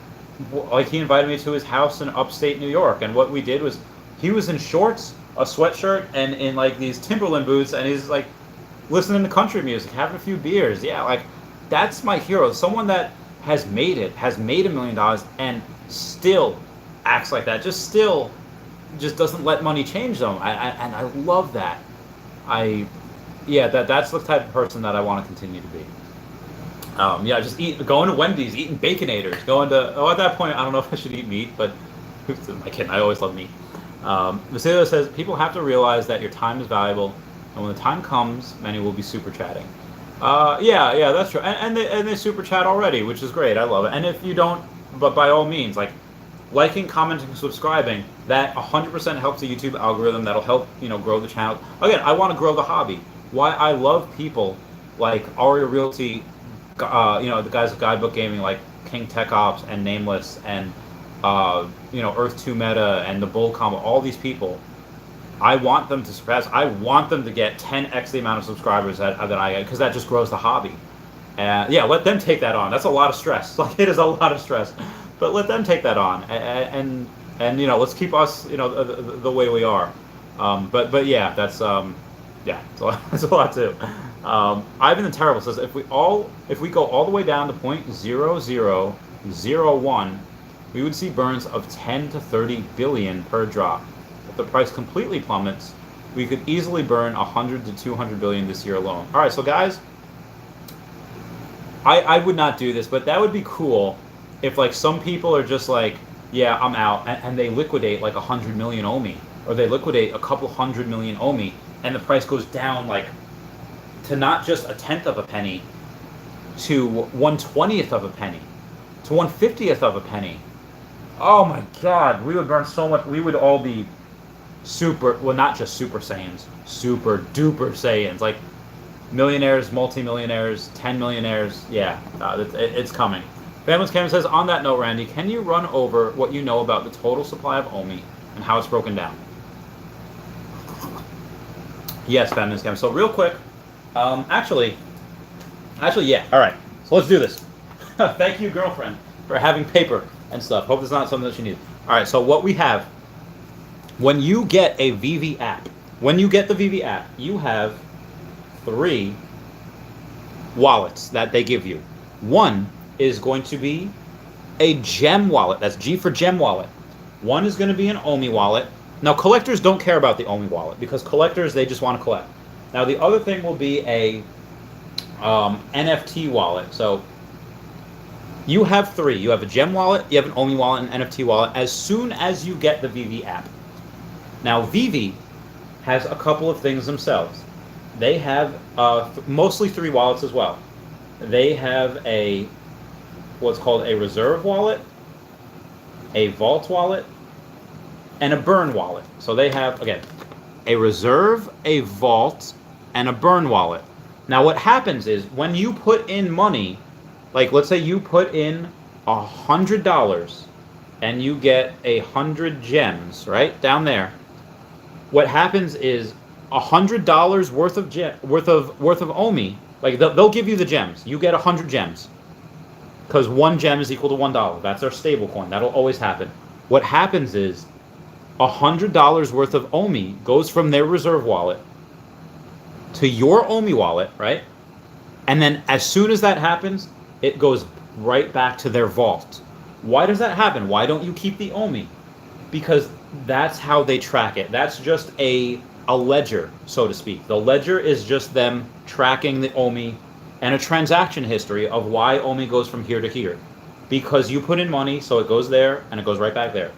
like he invited me to his house in upstate New York, and what we did was he was in shorts, a sweatshirt, and in like these Timberland boots, and he's like listening to country music, having a few beers. Yeah, like that's my hero. Someone that has made $1 million and still acts like that. Just doesn't let money change them. And I love that. That's the type of person that I want to continue to be. Just going to Wendy's, eating Baconators, at that point, I don't know if I should eat meat, but my kid, I always love meat. Vasilio says, people have to realize that your time is valuable, and when the time comes, many will be super chatting. That's true. And they super chat already, which is great. I love it. And if you don't, but by all means, like liking, commenting, subscribing, that 100% helps the YouTube algorithm. That'll help, grow the channel. Again, I want to grow the hobby. Why I love people like Aria Realty, the guys of Guidebook Gaming, like King Tech Ops and Nameless and, Earth 2 Meta and the Bull Combo, all these people. I want them to surpass. I want them to get 10x the amount of subscribers that I get, because that just grows the hobby. Let them take that on. That's a lot of stress. Like, it is a lot of stress, but let them take that on, and let's keep us the way we are. That's that's a lot too. Ivan the Terrible says, if we go all the way down to 0.0001, we would see burns of 10 to 30 billion per drop. the price completely plummets, we could easily burn 100 to 200 billion this year alone. All right, so guys, I would not do this, but that would be cool if like some people are just like, yeah, I'm out, and they liquidate like 100 million OMI, or they liquidate a couple 100 million OMI, and the price goes down like to not just a tenth of a penny, to 1/20th of a penny, to 1/50th of a penny. Oh my God, we would burn so much. We would all be super, well, not just super Saiyans, super duper Saiyans, like millionaires, multimillionaires, 10 millionaires. Yeah, it's coming. Family's Cameron says, on that note, Randy, can you run over what you know about the total supply of OMI and how it's broken down? Yes, Family's Cameron. So real quick, actually, yeah. All right, so let's do this. Thank you, girlfriend, for having paper and stuff. Hope it's not something that you need. All right, so what we have, when you get a VV app, you have 3 wallets that they give you. One is going to be a gem wallet. That's G for gem wallet. One is going to be an OMI wallet. Now, collectors don't care about the OMI wallet because collectors, they just want to collect. Now, the other thing will be a NFT wallet. So you have 3. You have a gem wallet, you have an OMI wallet, and an NFT wallet as soon as you get the VV app. Now, VV has a couple of things themselves. They have mostly 3 wallets as well. They have what's called a reserve wallet, a vault wallet, and a burn wallet. So they have, again, a reserve, a vault, and a burn wallet. Now what happens is when you put in money, like let's say you put in $100 and you get 100 gems, right down there. What happens is $100 worth of OMI, like they'll give you the gems. You get 100 gems because 1 gem is equal to $1. That's our stable coin. That'll always happen. What happens is $100 worth of OMI goes from their reserve wallet to your OMI wallet, right? And then as soon as that happens, it goes right back to their vault. Why does that happen? Why don't you keep the OMI? Because that's how they track it. That's just a ledger, so to speak. The ledger is just them tracking the OMI and a transaction history of why OMI goes from here to here. Because you put in money, so it goes there, and it goes right back there.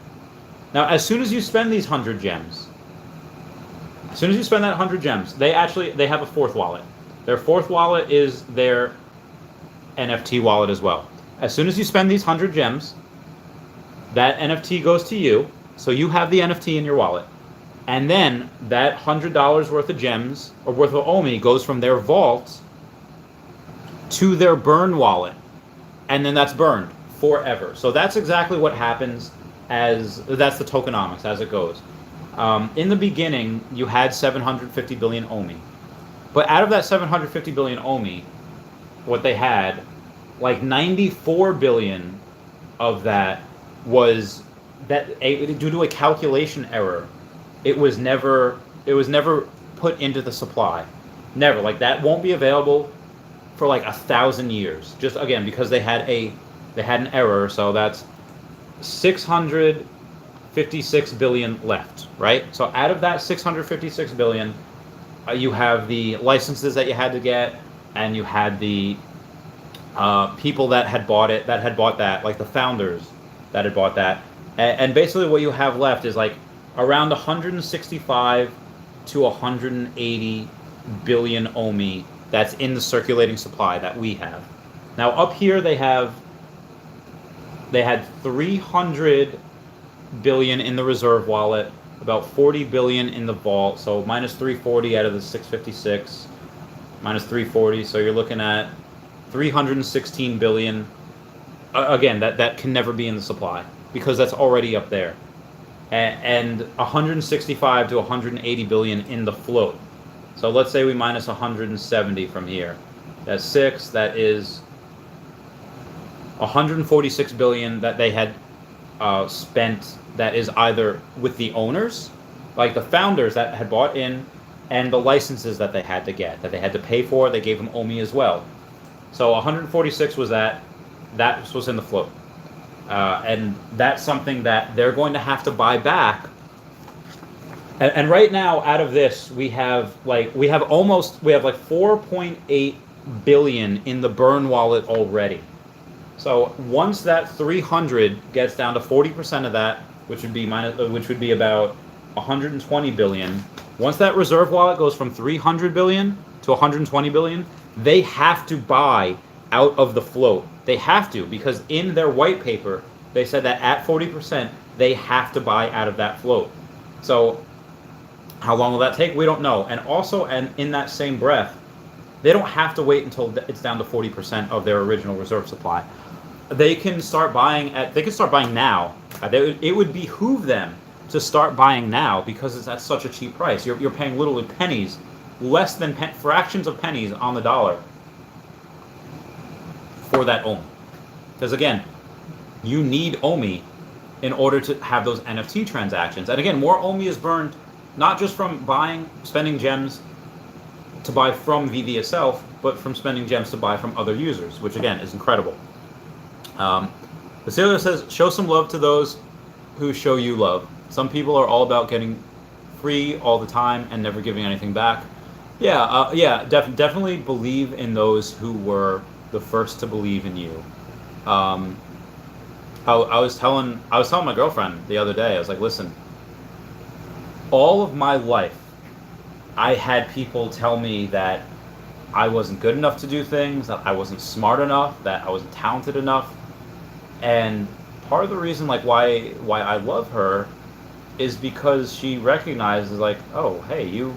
Now, as soon as you spend these 100 gems, as soon as you spend that 100 gems, they have a 4th wallet. Their 4th wallet is their NFT wallet as well. As soon as you spend these 100 gems, that NFT goes to you, so you have the NFT in your wallet. And then that $100 worth of gems, or worth of OMI, goes from their vault to their burn wallet. And then that's burned forever. So that's exactly what happens that's the tokenomics as it goes. In the beginning, you had 750 billion OMI. But out of that 750 billion OMI, what they had, like 94 billion of that was due to a calculation error. It was never put into the supply. Never. Like that won't be available for like 1,000 years. Just again because they had an error. So that's 656 billion left, right? So out of that 656 billion, you have the licenses that you had to get, and you had the people that had bought that, like the founders that had bought that, and basically what you have left is like around 165 to 180 billion OMI that's in the circulating supply that we have. Now up here they had 300 billion in the reserve wallet, about 40 billion in the vault, so minus 340 out of the 656, minus 340, so you're looking at 316 billion. Again, that can never be in the supply because that's already up there. And 165 to 180 billion in the float. So let's say we minus 170 from here. That's 6, that is 146 billion that they had spent, that is either with the owners, like the founders that had bought in, and the licenses that they had to get, that they had to pay for. They gave them OMI as well. So 146 was that was in the float. And that's something that they're going to have to buy back And right now, out of this, we have like 4.8 billion in the burn wallet already. So once that 300 gets down to 40% of that, which would be about 120 billion. Once that reserve wallet goes from 300 billion to 120 billion, they have to buy out of the float. They have to, because in their white paper they said that at 40% they have to buy out of that float. So how long will that take? We don't know. And also, and in that same breath, they don't have to wait until it's down to 40% of their original reserve supply. They can start buying now. It would behoove them to start buying now because it's at such a cheap price. You're paying literally pennies, less than fractions of pennies on the dollar for that OMI. Because again, you need OMI in order to have those NFT transactions. And again, more OMI is burned not just from spending gems to buy from VV itself, but from spending gems to buy from other users, which again is incredible. The sailor says, show some love to those who show you love. Some people are all about getting free all the time and never giving anything back. Definitely believe in those who were the first to believe in you. I was telling my girlfriend the other day, I was like, listen, all of my life, I had people tell me that I wasn't good enough to do things, that I wasn't smart enough, that I wasn't talented enough. And part of the reason why I love her is because she recognizes like, oh, hey, you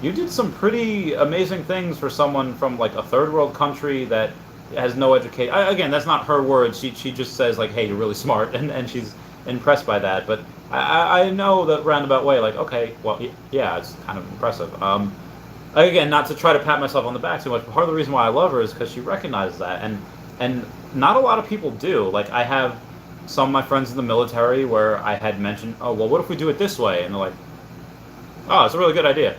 did some pretty amazing things for someone from like a third world country that has no education. Again, that's not her words. She just says like, hey, you're really smart, and she's impressed by that. But I know that roundabout way, like, okay, well, yeah, it's kind of impressive. Again, not to try to pat myself on the back too much, but part of the reason why I love her is because she recognizes that, and not a lot of people do. Like, I have some of my friends in the military where I had mentioned, oh, well, what if we do it this way? And they're like, oh, it's a really good idea.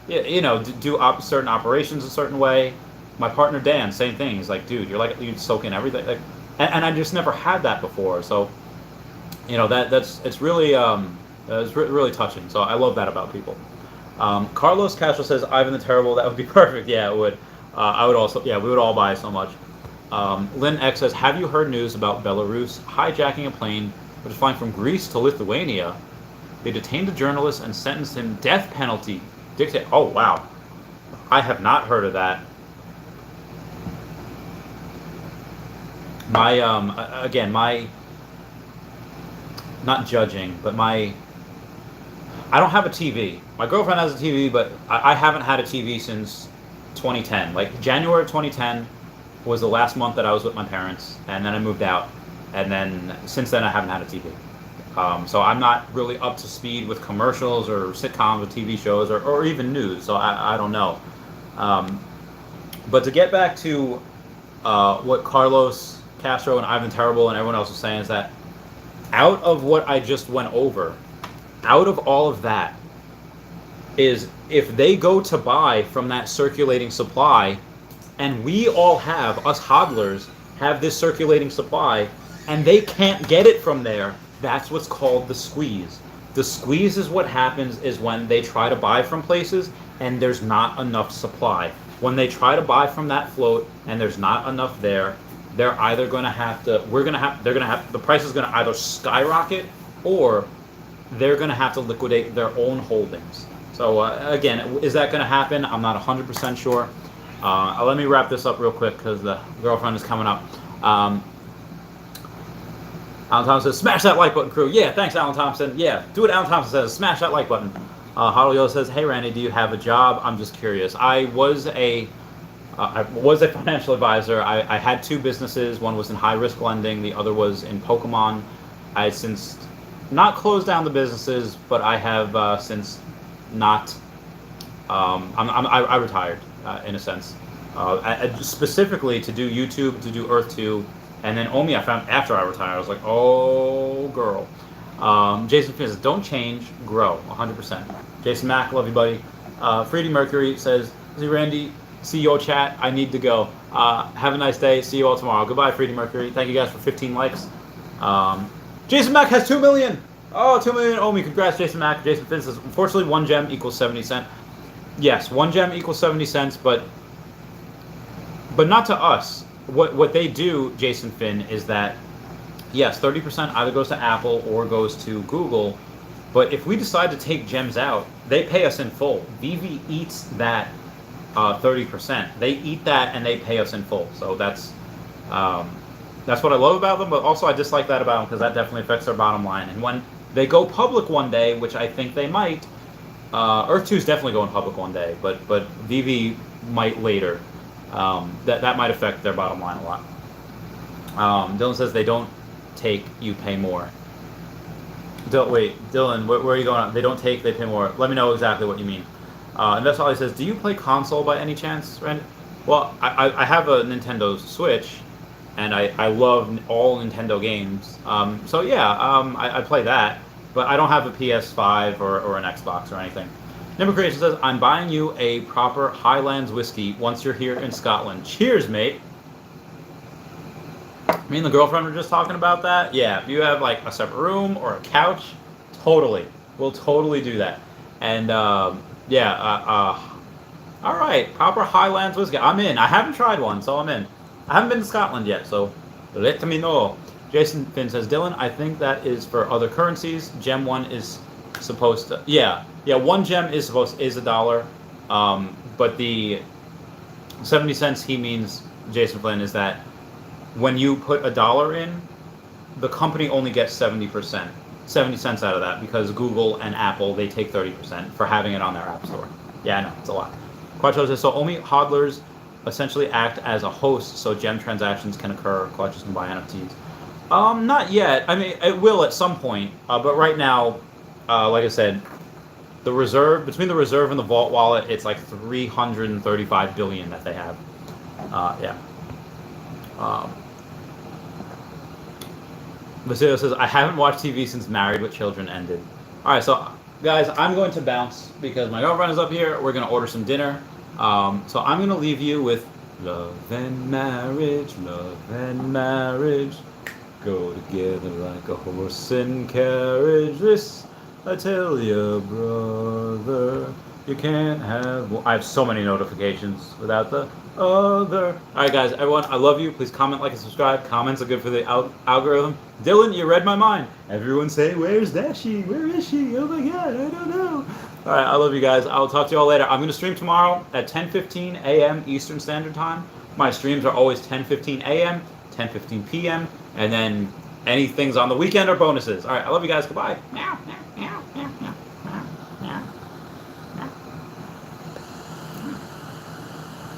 Yeah, do certain operations a certain way. My partner Dan, same thing. He's like, dude, you soak in everything. Like, and I just never had that before. So, it's really really touching. So I love that about people. Carlos Castro says, Ivan the Terrible. That would be perfect. Yeah, it would. I would also. Yeah, we would all buy so much. Lynn X says, have you heard news about Belarus hijacking a plane which is flying from Greece to Lithuania? They detained a journalist and sentenced him death penalty. Oh, wow. I have not heard of that. Not judging, but I don't have a TV. My girlfriend has a TV, but I haven't had a TV since 2010. Like, January of 2010 was the last month that I was with my parents, and then I moved out, and then since then I haven't had a TV. So I'm not really up to speed with commercials or sitcoms or TV shows or even news, so I don't know. But to get back to what Carlos Castro and Ivan Terrible and everyone else was saying is that out of what I just went over, out of all of that, is if they go to buy from that circulating supply, and we all us hodlers, have this circulating supply, and they can't get it from there, that's what's called the squeeze. The squeeze is what happens is when they try to buy from places and there's not enough supply. When they try to buy from that float and there's not enough there, they're either going to have to, the price is going to either skyrocket or they're going to have to liquidate their own holdings. So again, is that going to happen? I'm not 100% sure. Let me wrap this up real quick because the girlfriend is coming up. Alan Thompson says, smash that like button, crew. Yeah, thanks, Alan Thompson. Yeah, do what Alan Thompson says. Smash that like button. Hodlers says, hey, Randy, do you have a job? I'm just curious. I was a financial advisor. I had two businesses. One was in high-risk lending. The other was in Pokemon. I had since not closed down the businesses, but I have since not. I retired in a sense. Specifically to do YouTube, to do Earth 2. And then OMI I found after I retired. I was like, oh, girl. Jason Finn says, don't change, grow, 100%. Jason Mack, love you, buddy. Freddie Mercury says, hey, Randy, see your chat. I need to go. Have a nice day. See you all tomorrow. Goodbye, Freddie Mercury. Thank you guys for 15 likes. Jason Mack has 2 million. Oh, 2 million owe me. Congrats, Jason Mack. Jason Finn says, unfortunately, 1 gem equals 70 cents. Yes, 1 gem equals 70 cents, but not to us. What they do, Jason Finn, is that, yes, 30% either goes to Apple or goes to Google, but if we decide to take gems out, they pay us in full. Vivi eats that 30%. They eat that and they pay us in full. So that's what I love about them, but also I dislike that about them because that definitely affects their bottom line. And when they go public one day, which I think they might, Earth 2 is definitely going public one day, but Vivi might later. That might affect their bottom line a lot. Dylan says they don't take, you pay more. Wait, Dylan, where are you going? They don't take, they pay more. Let me know exactly what you mean. And that's all he says. Do you play console by any chance, Randy? Well, I have a Nintendo Switch, and I love all Nintendo games. So yeah, I play that, but I don't have a PS5 or an Xbox or anything. Number Creation says, I'm buying you a proper Highlands whiskey once you're here in Scotland. Cheers, mate. Me and the girlfriend were just talking about that. Yeah, if you have like a separate room or a couch, totally. We'll totally do that. And yeah, all right, proper Highlands whiskey. I'm in. I haven't tried one, so I'm in. I haven't been to Scotland yet, so let me know. Jason Finn says, Dylan, I think that is for other currencies. Gem 1 is supposed to... Yeah, 1 gem is $1. But the 70 cents he means, Jason Flynn, is that when you put $1 in, the company only gets 70 cents out of that, because Google and Apple, they take 30% for having it on their app store. Yeah, I know, it's a lot. Quattro says, so only hodlers essentially act as a host so gem transactions can occur, collectors can buy NFTs. Not yet. I mean, it will at some point, but right now, like I said, the reserve, between the reserve and the vault wallet, it's like 335 billion that they have. Yeah. Basilio says, I haven't watched TV since Married with Children ended. Alright, so guys, I'm going to bounce because my girlfriend is up here. We're going to order some dinner. So I'm going to leave you with love and marriage, go together like a horse and carriage. This I tell you, brother, you can't have... I have so many notifications without the other. Alright guys, everyone, I love you. Please comment, like, and subscribe. Comments are good for the algorithm. Dylan, you read my mind. Everyone say, where's Dashi? Where is she? Oh my god, I don't know. Alright, I love you guys. I'll talk to you all later. I'm going to stream tomorrow at 10:15 a.m. Eastern Standard Time. My streams are always 10:15 a.m., 10:15 p.m., and then anything's on the weekend are bonuses. Alright, I love you guys. Goodbye. Meow, meow.